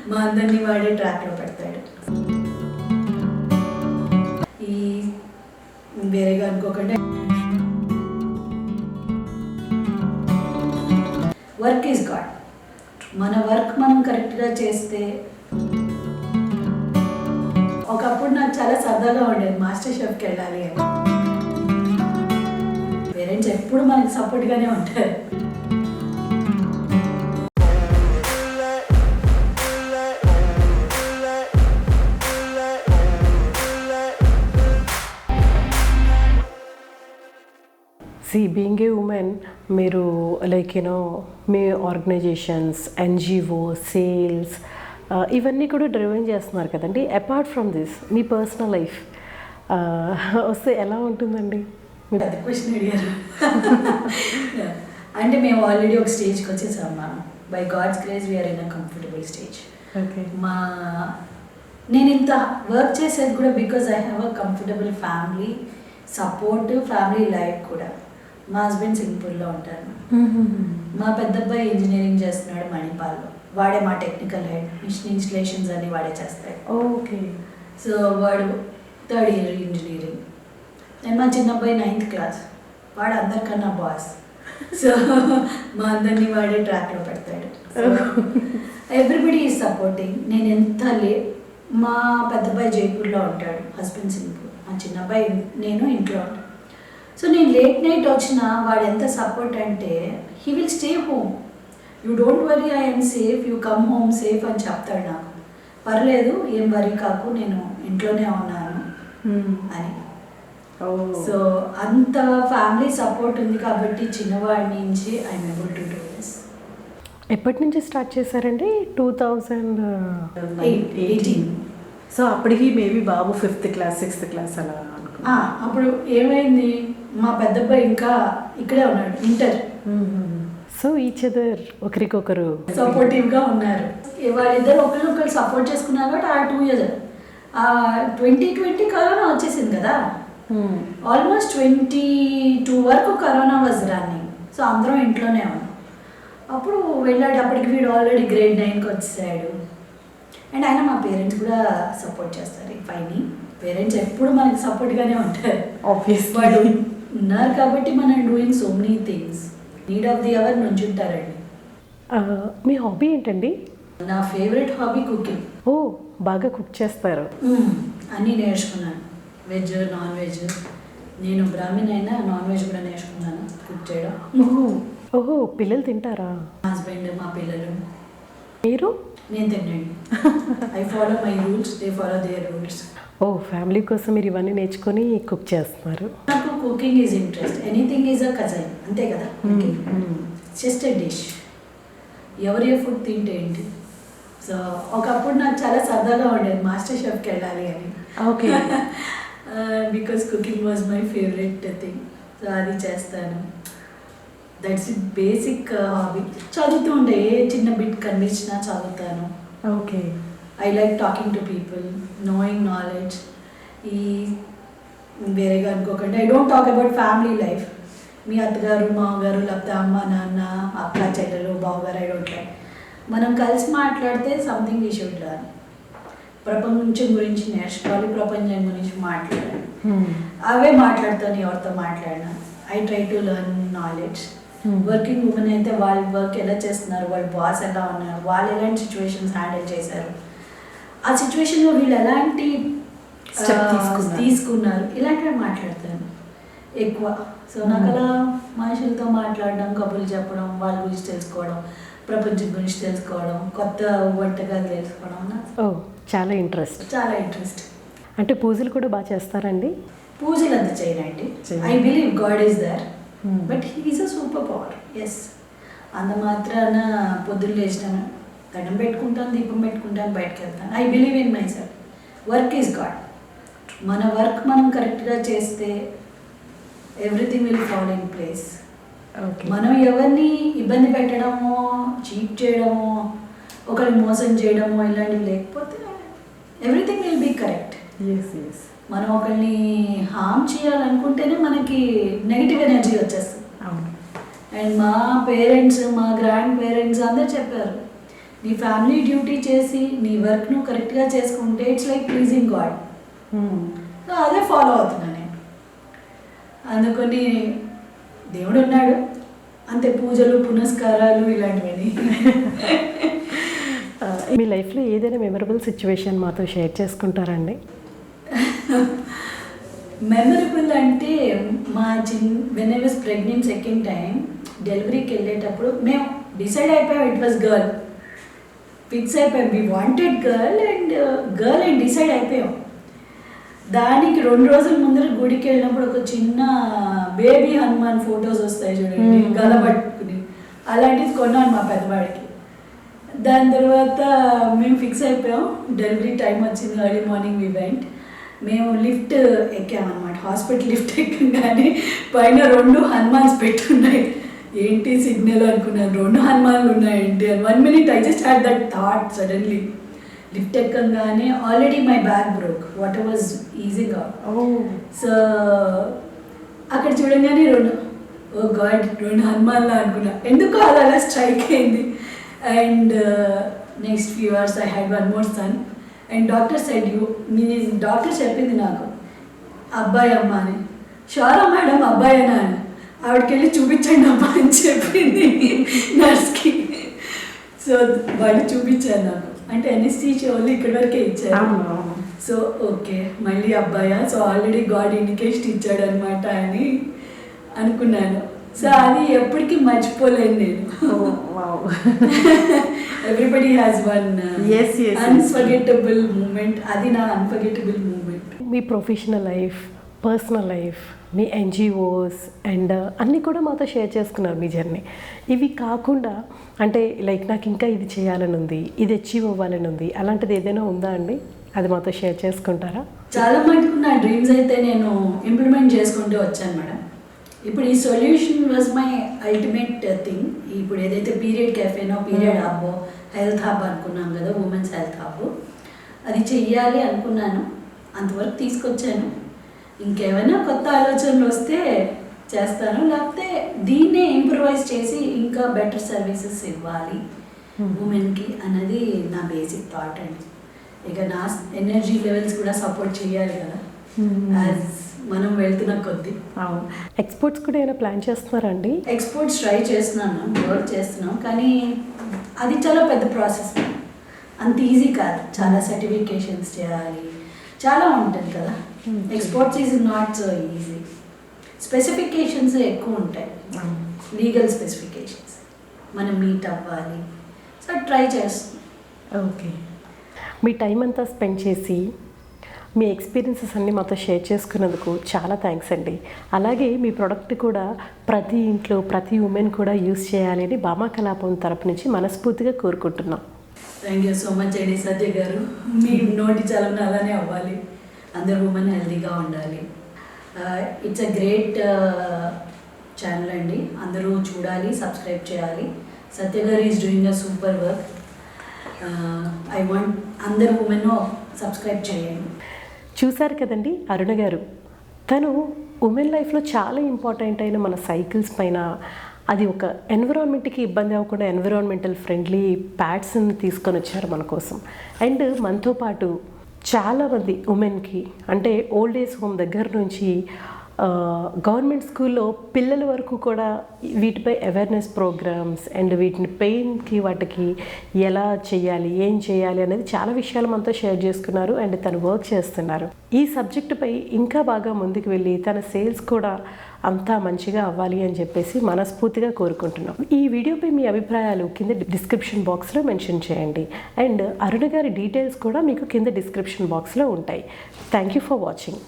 మా అందరినీ వాడే ట్రాక్లో పెడతాడు. ఈ వేరేగా అనుకోకుండా వర్క్ ఈజ్ గాడ్. మన వర్క్ మనం కరెక్ట్గా చేస్తే, ఒకప్పుడు నాకు చాలా సరదాగా ఉండేది మాస్టర్ షెఫ్కి వెళ్ళాలి అని. పేరెంట్స్ ఎప్పుడు మనకి సపోర్ట్గానే ఉంటారు. బీయింగ్ ఏ ఉమెన్, మీరు లైక్ మీ ఆర్గనైజేషన్స్, ఎన్జిఓ, సేల్స్ ఇవన్నీ కూడా డ్రైవెన్ చేస్తున్నారు కదండి. Apart from this me personal life వస్తే ఎలా ఉంటుందండి? పెద్ద క్వశ్చన్ అడిగారు. అంటే మేము ఆల్రెడీ ఒక స్టేజ్కి వచ్చేసామా. By God's grace we are in a comfortable stage. Okay. నేను ఇంత వర్క్ చేసేది కూడా because I have a comfortable family support, family life కూడా. మా హస్బెండ్ సింగపూర్లో ఉంటారు. మా పెద్ద అబ్బాయి ఇంజనీరింగ్ చేస్తున్నాడు మణిపాల్లో. వాడే మా టెక్నికల్ హెడ్. మిషన్ ఇన్స్టలేషన్స్ అన్ని వాడే చేస్తాడు. ఓకే. సో వాడు 3rd ఇయర్ ఇంజనీరింగ్. నేను మా చిన్న అబ్బాయి 9th క్లాస్. వాడు అందరికన్నా బాస్. సో మా అందరినీ వాడే ట్రాక్లో పెడతాడు. Everybody is supporting. నేను ఎంత మా పెద్ద అబ్బాయి జైపూర్లో ఉంటాడు, హస్బెండ్ సింగపూర్. మా చిన్న అబ్బాయి నేను ఇంట్లో ఉంటాను. సో నేను లేట్ నైట్ వచ్చినా వాడు ఎంత సపోర్ట్ అంటే, he will stay home. You don't worry, I'm safe, you come home safe అని చెప్తాడు నాకు. పర్లేదు, ఏం వరీ కాకు, నేను ఇంట్లోనే ఉన్నాను అని. సో అంత ఫ్యామిలీ సపోర్ట్ ఉంది కాబట్టి చిన్నవాడి నుంచి I'm able to do this. ఎప్పటి నుంచి స్టార్ట్ చేశారండి? 2018. సో అప్పటికి మేబీ బాబు 5th క్లాస్ 6th క్లాస్ అలా అనుకున్నా. అప్పుడు ఏమైంది, మా పెద్ద అబ్బాయి ఇంకా ఇక్కడే ఉన్నాడు, ఇంటర్. సో ఈచ్ అదర్ ఒకరికొకరు సపోర్టివ్గా ఉన్నారు. వాళ్ళిద్దరు ఒకరినొకరు సపోర్ట్ చేసుకున్నారు కాబట్టి ఆ 2 years 2020 కరోనా వచ్చేసింది కదా. ఆల్మోస్ట్ 22 వరకు కరోనా వాజ్ రన్నింగ్. సో అందరం ఇంట్లోనే ఉన్నాం. అప్పుడు వెళ్ళాడు. అప్పటికి వీడు ఆల్రెడీ గ్రేడ్ 9కి వచ్చేసాడు. అండ్ ఆయన మా పేరెంట్స్ కూడా సపోర్ట్ చేస్తారు. ఫైని పేరెంట్స్ ఎప్పుడు మనకి సపోర్ట్గానే ఉంటారు. ఆబ్వియస్లీ వాళ్ళు ఉన్నారు కాబట్టి మనం doing so many things. Need of the hour నుంచి ఉంటారండి. మీ హాబీ ఏంటండి? నా ఫేవరెట్ హాబీ కుకింగ్. ఓ, బాగా కుక్ చేస్తారు. అన్నీ నేర్చుకున్నాను, వెజ్, నాన్ వెజ్. నేను బ్రాహ్మణ్ అయినా నాన్ వెజ్ కూడా నేర్చుకున్నాను కుక్ చేయడం. ఓహో, పిల్లలు తింటారా? మా హస్బెండ్, మా పిల్లలు. మీరు? నేను తినండి. I follow my rules, they follow their rules. Oh, family కోసం మీరు ఇవన్నీ నేర్చుకొని కుక్ చేస్తున్నారు. నాకు cooking is interest. Anything is a cuisine, అంతే కదా. Just a dish. ఎవరి ఫుడ్ తింటే ఏంటి. సో ఒకప్పుడు నాకు చాలా సరదాగా ఉండేది మాస్టర్ షెఫ్కి వెళ్ళాలి అని. Okay. Because cooking was my favourite thing. So అది చేస్తాను. That's it, basic hobby. చదువుతూ ఉండే, చిన్న బిట్ కనిపించినా చదువుతాను. Okay. I like talking to people, knowing knowledge. ఈ వేరేగా అనుకోకుండా, I don't talk about family life. మీ అత్తగారు, మామగారు, లేకపోతే అమ్మ, నాన్న, అక్క, చెల్లెలు, బావగారు, ఐ డోంట్ లైక్. మనం కలిసి మాట్లాడితే సంథింగ్ వీ షుడ్ లెర్న్. ప్రపంచం గురించి నేర్చుకోవాలి, ప్రపంచం గురించి మాట్లాడాలి. అవే మాట్లాడతాను ఎవరితో మాట్లాడినా. I try to learn knowledge. Working women అయితే వాళ్ళ వర్క్ ఎలా చేస్తున్నారు, వాళ్ళ బాస్ ఎలా ఉన్నారు, వాళ్ళు ఎలాంటి సిచ్యువేషన్స్ హ్యాండిల్ చేశారు, ఆ సిచ్యువేషన్లో వీళ్ళు ఎలాంటి తీసుకున్నారు, ఇలాంటివి మాట్లాడతాను ఎక్కువ. సో నాకు అలా మనుషులతో మాట్లాడడం, కబుర్లు చెప్పడం, వాళ్ళ గురించి తెలుసుకోవడం, ప్రపంచం గురించి తెలుసుకోవడం, కొత్త వంటకాలు తెలుసుకోవడం చాలా ఇంట్రెస్ట్. చాలా ఇంట్రెస్ట్. అంటే పూజలు కూడా బాగా చేస్తారండి? పూజలు అంత చేయనండి. I believe God is there, but he is a super power. Yes, అంత మాత్రాన పొద్దున్న లేచినాను, దండం పెట్టుకుంటాను, దీపం పెట్టుకుంటాను, బయటకు వెళ్తాను. I believe in my self. Work is God. మన వర్క్ మనం కరెక్ట్గా చేస్తే everything will fall in place. మనం ఎవరిని ఇబ్బంది పెట్టడమో, చీట్ చేయడమో, ఒకరిని మోసం చేయడమో ఇలాంటివి లేకపోతే ఎవ్రీథింగ్ విల్ బీ కరెక్ట్. మనం ఒకరిని హామ్ చేయాలనుకుంటేనే మనకి నెగిటివ్ ఎనర్జీ వచ్చేస్తుంది. అండ్ మా పేరెంట్స్, మా గ్రాండ్ పేరెంట్స్ అందరు చెప్పారు, నీ ఫ్యామిలీ డ్యూటీ చేసి నీ వర్క్ నువ్వు కరెక్ట్గా చేసుకుంటే it's like pleasing God. So అదే ఫాలో అవుతున్నా నేను. అందుకని దేవుడు ఉన్నాడు అంతే, పూజలు పునస్కారాలు ఇలాంటివన్నీ. మీ లైఫ్లో ఏదైనా మెమరబుల్ సిచ్యువేషన్ మాతో షేర్ చేసుకుంటారండి? మెమరబుల్ అంటే మా when I was pregnant second time డెలివరీకి వెళ్ళేటప్పుడు మేము డిసైడ్ అయిపోయాం ఇట్ వాజ్ గర్ల్, ఫిక్స్ అయిపోయాం. We wanted girl and decide అయిపోయాం. దానికి 2 రోజుల ముందర గుడికి వెళ్ళినప్పుడు ఒక చిన్న బేబీ హనుమాన్ ఫొటోస్ వస్తాయి చూడండి, గల పట్టుకుని, అలాంటిది కొన్నాను మా పెద్దవాడికి. దాని తర్వాత మేము ఫిక్స్ అయిపోయాం. డెలివరీ టైం వచ్చింది, ఎర్లీ మార్నింగ్ వి వెంట్. మేము లిఫ్ట్ ఎక్కామన్నమాట. హాస్పిటల్ లిఫ్ట్ ఎక్కగానే పైన 2 హనుమాన్స్ పెట్టున్నాయి. ఏంటి సిగ్నల్ అనుకున్నాను, 2 హనుమాన్లు ఉన్నాయండి. 1 minute I just had that thought suddenly. Lift ఎక్కగానే already my bag broke, what was ఈజీగా. సో అక్కడ చూడగానే 2 ఓ గాడ్ 2 హనుమాన్లా అనుకున్నా. ఎందుకో అలా స్ట్రైక్ అయింది. And next few hours I had 1 more son. And doctor said me doctor చెప్పింది నాకు అబ్బాయి అమ్మ అని. షూరా మేడం అబ్బాయేనా అని. ఆవిడకి వెళ్ళి చూపించండి అమ్మా అని చెప్పింది నర్స్కి. సో వాళ్ళు చూపించారు నాకు, అంటే ఎన్ఎస్టీసీ వాళ్ళు ఇక్కడి వరకే ఇచ్చారు. సో ఓకే మళ్ళీ అబ్బాయా, సో ఆల్రెడీ గాడ్ ఇండికేషన్ ఇచ్చాడు అనమాట అని అనుకున్నాను. సో అది ఎప్పటికీ మర్చిపోలేను నేను. Everybody has one unforgettable moment. అది నా అన్ఫర్గెటబుల్ మూమెంట్. మీ ప్రొఫెషనల్ లైఫ్, పర్సనల్ లైఫ్, మీ ఎన్జిఓస్ అండ్ అన్నీ కూడా మాతో షేర్ చేసుకున్నారు మీ జర్నీ. ఇవి కాకుండా అంటే లైక్ నాకు ఇంకా ఇది చేయాలని ఉంది, ఇది అచీవ్ అవ్వాలని ఉంది, అలాంటిది ఏదైనా ఉందా అండి? అది మాతో షేర్ చేసుకుంటారా? చాలా మటుకు నా డ్రీమ్స్ అయితే నేను ఇంప్లిమెంట్ చేసుకుంటూ వచ్చాను మేడం. ఇప్పుడు ఈ solution was my ultimate thing. ఇప్పుడు ఏదైతే పీరియడ్ కెఫేనో, పీరియడ్ హబ్బో, హెల్త్ హబ్ అనుకున్నాం కదా, ఉమెన్స్ హెల్త్ హబ్, అది చెయ్యాలి అనుకున్నాను. అంతవరకు తీసుకొచ్చాను. ఇంకేమైనా కొత్త ఆలోచనలు వస్తే చేస్తాను, లేకపోతే దీన్నే ఇంప్రూవైజ్ చేసి ఇంకా బెటర్ సర్వీసెస్ ఇవ్వాలి ఉమెన్కి అన్నది నా బేసిక్ థాట్ అండి. ఇక నా ఎనర్జీ లెవెల్స్ కూడా సపోర్ట్ చేయాలి కదా యాజ్ మనం వెళ్తున్న కొద్దీ. ఎక్స్పోర్ట్స్ కూడా ఏమైనా ప్లాన్ చేస్తున్నారండి? ఎక్స్పోర్ట్స్ ట్రై చేస్తున్నాను, వర్క్ చేస్తున్నాం, కానీ అది చాలా పెద్ద ప్రాసెస్, అంత ఈజీ కాదు. చాలా సర్టిఫికేషన్స్ చేయాలి, చాలా ఉంటుంది కదా. Exports is not so easy. Specifications ఎక్కువ ఉంటాయి, లీగల్ స్పెసిఫికేషన్స్ మనం మీట్ అవ్వాలి. సో ట్రై చేస్తున్నాం. ఓకే, మీ టైం అంతా స్పెండ్ చేసి మీ ఎక్స్పీరియన్సెస్ అన్నీ మాతో షేర్ చేసుకున్నందుకు చాలా థ్యాంక్స్ అండి. అలాగే మీ ప్రోడక్ట్ కూడా ప్రతి ఇంట్లో ప్రతి ఉమెన్ కూడా యూస్ చేయాలని భామాకలాపం తరపు నుంచి మనస్ఫూర్తిగా కోరుకుంటున్నాం. థ్యాంక్ యూ సో మచ్ అండి సత్య గారు. మీ నోటి చలవన అలానే అవ్వాలి, అందరు ఉమెన్ హెల్తీగా ఉండాలి. ఇట్స్ అ గ్రేట్ ఛానల్ అండి, అందరూ చూడాలి, సబ్స్క్రైబ్ చేయాలి. సత్య గారు is doing a super work. I want అందరు ఉమెన్ సబ్స్క్రైబ్ చేయండి. చూశారు కదండి అరుణ గారు, తను ఉమెన్ లైఫ్లో చాలా ఇంపార్టెంట్ అయిన మన సైకిల్స్ పైన, అది ఒక ఎన్విరాన్మెంట్కి ఇబ్బంది అవ్వకుండా ఎన్విరాన్మెంటల్ ఫ్రెండ్లీ ప్యాడ్స్ని తీసుకొని వచ్చారు మన కోసం. అండ్ మనతో పాటు చాలామంది ఉమెన్కి అంటే ఓల్డ్ ఏజ్ హోమ్ దగ్గర నుంచి గవర్నమెంట్ స్కూల్లో పిల్లల వరకు కూడా వీటిపై అవేర్నెస్ ప్రోగ్రామ్స్ అండ్ వీటిని పెయిన్కి వాటికి ఎలా చేయాలి, ఏం చేయాలి అనేది చాలా విషయాలు మనతో షేర్ చేసుకున్నారు. అండ్ తను వర్క్ చేస్తున్నారు. ఈ సబ్జెక్టుపై ఇంకా బాగా ముందుకు వెళ్ళి తన సేల్స్ కూడా అంతా మంచిగా అవ్వాలి అని చెప్పేసి మనస్ఫూర్తిగా కోరుకుంటున్నాం. ఈ వీడియోపై మీ అభిప్రాయాలు కింద డిస్క్రిప్షన్ బాక్స్లో మెన్షన్ చేయండి. అండ్ అరుణ గారి డీటెయిల్స్ కూడా మీకు కింద డిస్క్రిప్షన్ బాక్స్లో ఉంటాయి. Thank you for watching.